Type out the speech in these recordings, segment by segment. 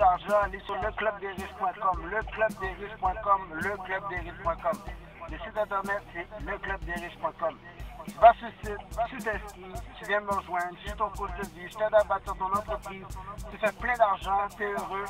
d'argent, allez sur leclubdesriches.com, leclubdesriches.com, leclubdesriches.com. Le site internet, c'est leclubdesriches.com. Tu vas sur le site, tu t'inscris, tu viens me rejoindre, je suis ton coach de vie, je t'aide à bâtir ton entreprise, tu fais plein d'argent, tu es heureux,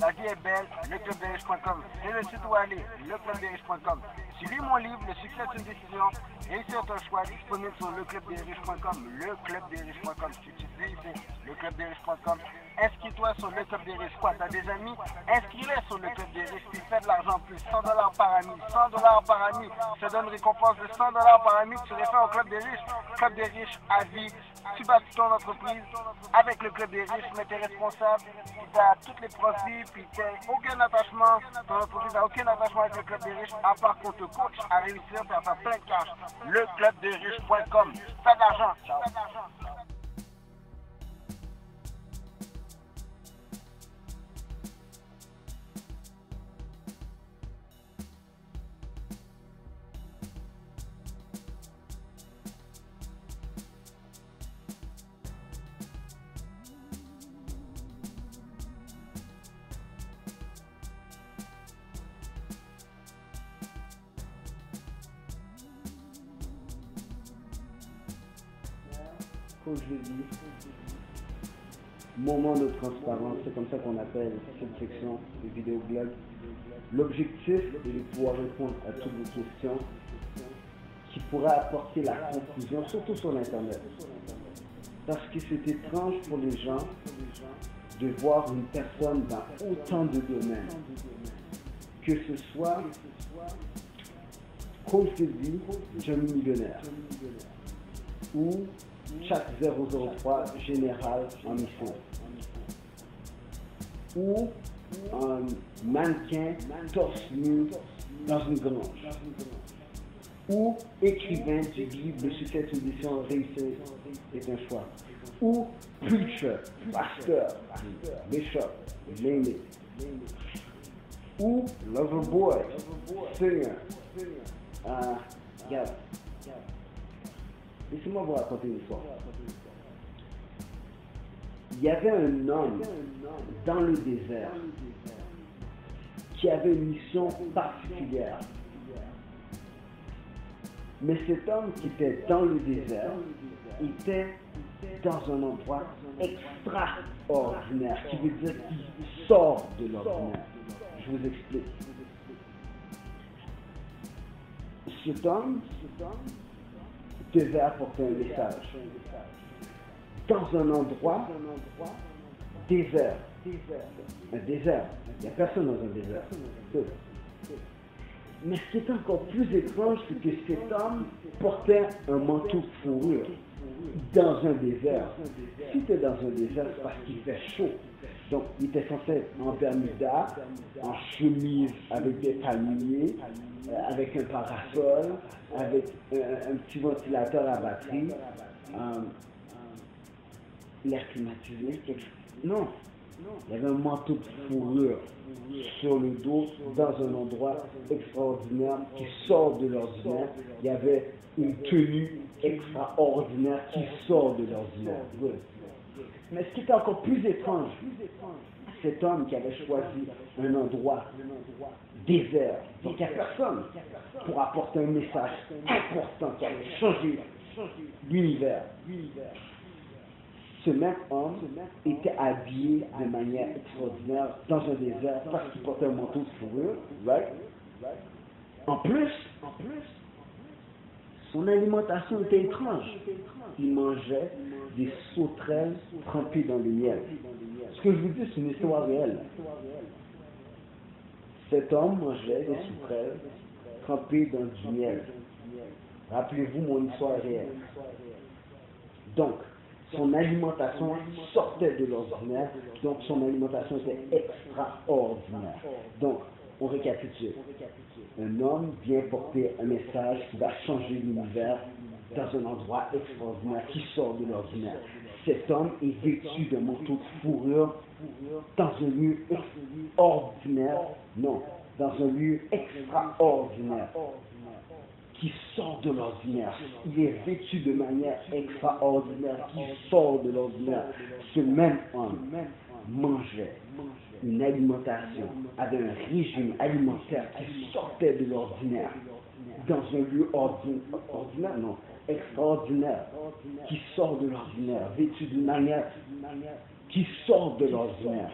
la vie est belle, leclubdesriches.com. C'est le site où aller, leclubdesriches.com. Tu lis mon livre, Le succès est une décision, réussir ton choix, disponible sur leclubdesriches.com, leclubdesriches.com. Si tu dis ici, leclubdesriches.com. Inscris-toi sur le Club des Riches. Quoi, t'as des amis? Inscris-les sur le Club des Riches. Puis fais de l'argent en plus. 100$ par ami. 100$ par ami. Je te donne une récompense de 100$ par ami que tu réfères au Club des Riches. Club des Riches à vie. Tu bâtis ton entreprise avec le Club des Riches, mais tu es responsable. Tu as tous les profits. Puis tu n'as aucun attachement. Ton entreprise n'a aucun attachement avec le Club des Riches, à part qu'on te coach à réussir et à faire plein de cash. Leclubdesriches.com. Fais de l'argent. Ciao. Comme je l'ai dit, moment de transparence, c'est comme ça qu'on appelle cette section de vidéoblog. L'objectif est de pouvoir répondre à toutes vos questions qui pourraient apporter la confusion, surtout sur Internet. Parce que c'est étrange pour les gens de voir une personne dans autant de domaines. Que ce soit coach de vie, jeune millionnaire, ou Chat 003 général en mission, ou un mannequin torse nu dans une grange, ou écrivain du livre de succès édition Réussir est un choix, ou preacher, pasteur, bishop, name it, ou lover boy, singer. Regarde. Laissez-moi vous raconter une histoire. Il y avait un homme dans le désert qui avait une mission particulière. Mais cet homme qui était dans le désert était dans un endroit extraordinaire, qui veut dire qu'il sort de l'ordinaire. Je vous explique. Cet homme devait apporter un message dans un endroit désert. Un désert. Il n'y a personne dans un désert. Mais ce qui est encore plus étrange, c'est que cet homme portait un manteau de fourrure dans un désert. Si tu es dans un désert, c'est parce qu'il fait chaud. Donc, il était censé être en Bermuda, en chemise avec des palmiers, avec un parasol, avec un petit ventilateur à batterie, l'air climatisé, quelque chose. Non, il y avait un manteau de fourrure sur le dos dans un endroit extraordinaire qui sort de l'ordinaire. Il y avait une tenue extraordinaire qui sort de l'ordinaire. Mais ce qui était encore plus étrange, cet homme qui avait choisi un endroit désert, donc il n'y a personne pour apporter un message important qui allait changer l'univers. Ce même homme était habillé de manière extraordinaire dans un désert parce qu'il portait un manteau de fourrure, right? En plus, son alimentation était étrange. Il mangeait des sauterelles trempées dans le miel. Ce que je vous dis, c'est une histoire réelle. Cet homme mangeait des sauterelles trempées dans du miel. Rappelez-vous mon histoire réelle. Donc, son alimentation sortait de l'ordinaire, donc son alimentation était extraordinaire. Donc, on récapitule. Un homme vient porter un message qui va changer l'univers dans un endroit extraordinaire qui sort de l'ordinaire. Cet homme est vêtu d'un manteau de fourrure dans un lieu ordinaire, non, dans un lieu extraordinaire qui sort de l'ordinaire. Il est vêtu de manière extraordinaire qui sort de l'ordinaire. Ce même homme mangeait une alimentation, avait un régime alimentaire qui sortait de l'ordinaire, dans un lieu ordinaire, non, extraordinaire, qui sort de l'ordinaire, vêtu d'une manière qui sort de l'ordinaire,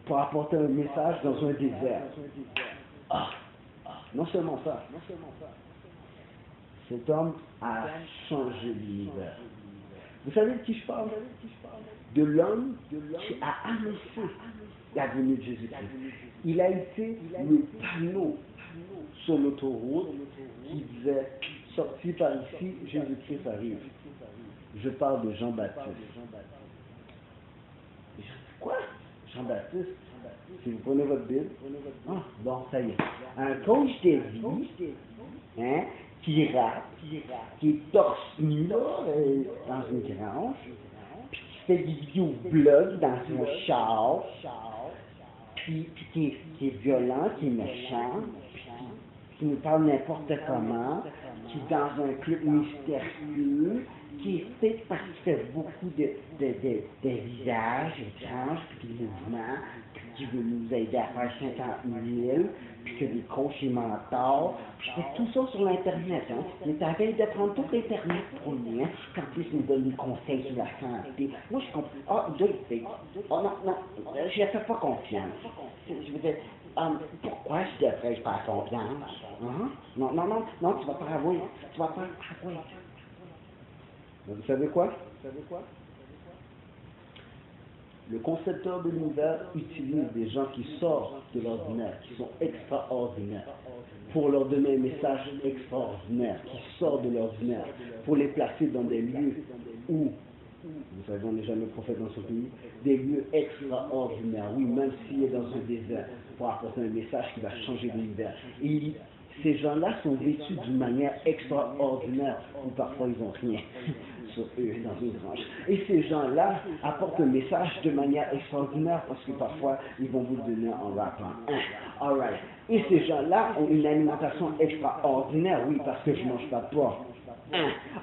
pour apporter un message dans un désert. Ah, non seulement ça, cet homme a changé l'univers. Vous savez de qui je parle? De l'homme qui a annoncé la venue de Jésus-Christ. Il a été le panneau sur l'autoroute qui disait sorti par ici, Jésus-Christ arrive. Je parle de Jean-Baptiste. Quoi? Jean-Baptiste? Si vous prenez votre Bible, ah, bon, ça y est. Un coach de vie, hein, qui rappe, qui est torse nu dans une grange, puis qui fait des vidéos blogs dans un char, puis qui est violent, qui est méchant, puis qui nous parle n'importe comment, qui est dans un club mystérieux, qui est fait parce qu'il fait beaucoup de visages étranges, puis des mouvements, puis qui veut nous aider à faire 50 000, puis que des coachs et mentors, puis je fais tout ça sur l'Internet, hein. Il est à veille de prendre tout l'Internet pour lui, hein, puis en plus il me donne des conseils sur la santé. Moi je comprends, oh non, je ne fais pas confiance. Je veux dire, pourquoi je devrais faire confiance? Hein? Non, tu vas pas avouer. Mais vous savez quoi? Le concepteur de l'univers utilise des gens qui sortent de l'ordinaire, qui sont extraordinaires, pour leur donner un message extraordinaire, qui sort de l'ordinaire, pour les placer dans des lieux où, vous savez, on n'est jamais prophète dans ce pays, des lieux extraordinaires, oui, même s'il est dans un désert, pour apporter un message qui va changer l'univers. Et ces gens-là sont vêtus d'une manière extraordinaire, ou parfois ils n'ont rien sur eux dans une grange. Et ces gens-là apportent un message de manière extraordinaire, parce que parfois ils vont vous le donner en rappant. Alright. Et ces gens-là ont une alimentation extraordinaire, oui, parce que je ne mange pas de porc.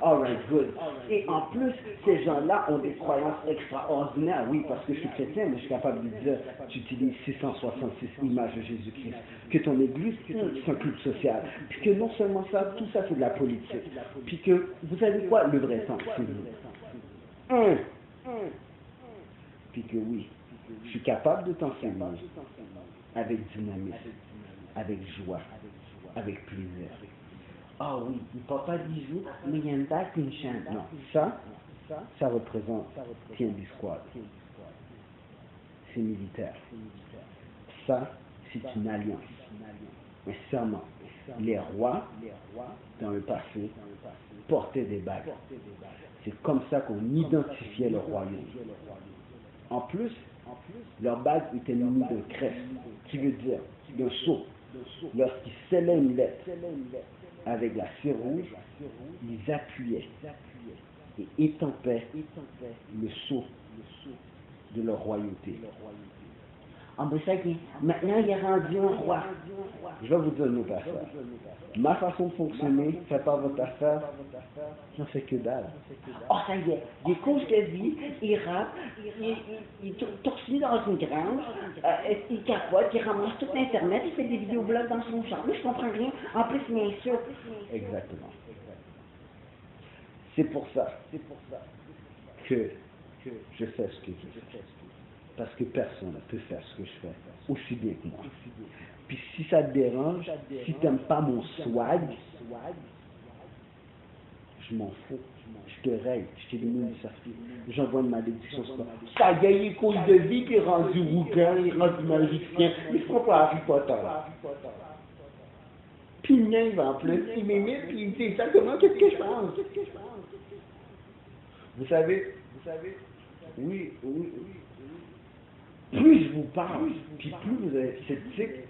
Alright, good. Et en plus, ces gens-là ont des croyances extraordinaires. Oui, parce que je suis chrétien, mais je suis capable de dire, tu utilises 666 images de Jésus-Christ, que ton église, c'est un club social, puis que non seulement ça, tout ça c'est de la politique, puis que, vous savez quoi, le vrai temps, c'est vous. Puis que oui, je suis capable de t'enseigner avec dynamisme, avec joie, avec plaisir. Ah oui, il ne parle pas de bijoux, mais il y a une bague et une chaîne. Non, ça représente TNB Squad. C'est militaire. Ça, c'est une alliance, un serment. Les rois, dans le passé, portaient des bagues. C'est comme ça qu'on identifiait le royaume. En plus, leur bague était munie d'un crest, qui veut dire d'un sceau. Lorsqu'ils scellaient une lettre avec la cire rouge, ils appuyaient et étampaient le sceau de leur royauté. Ah ben ça, maintenant il est rendu un roi. Je vais vous dire une autre affaire. Ma façon de fonctionner, faites pas votre affaire, j'en fais que dalle. Oh ça y est, des coachs de vie, ils rappent, ils torchent dans une grange, ils capotent, ils ramassent tout l'internet, ils font des vidéoblogs dans son champ. Mais je comprends rien, en plus il m'insulte. Exactement. C'est pour ça que je fais ce que je fais. Parce que personne ne peut faire ce que je fais aussi bien que moi. Puis si ça te dérange, si tu n'aimes pas mon swag, je m'en fous. Je te règle, je te donne une certitude. J'envoie une malédiction sur toi. Ça y est, il est coach de vie, puis il est rendu rouquin, il est rendu magicien. Il ne fera pas Harry Potter. Puis le mien, il va en plus. Il m'imite, puis il me dit exactement qu'est-ce que je pense. Vous savez, oui. Plus je vous parle, puis plus vous êtes sceptique,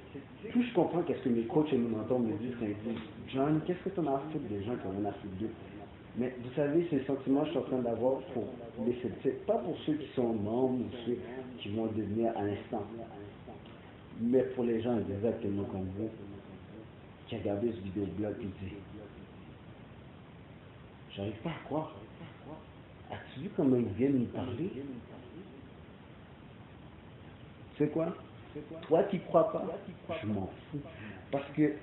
plus je comprends qu'est-ce que mes coachs et mes mentors me disent quand ils disent John, qu'est-ce que tu en as à foutre des gens qui en ont à foutre d'eux? Mais vous savez, c'est le sentiment que je suis en train d'avoir pour les sceptiques, pas pour ceux qui sont membres ou ceux qui vont devenir à l'instant, mais pour les gens exactement comme vous, qui regardent ce vidéo-blog et disent j'arrive pas à croire. As-tu vu comment ils viennent nous parler? C'est quoi? Toi qui crois pas, je m'en fous. Parce que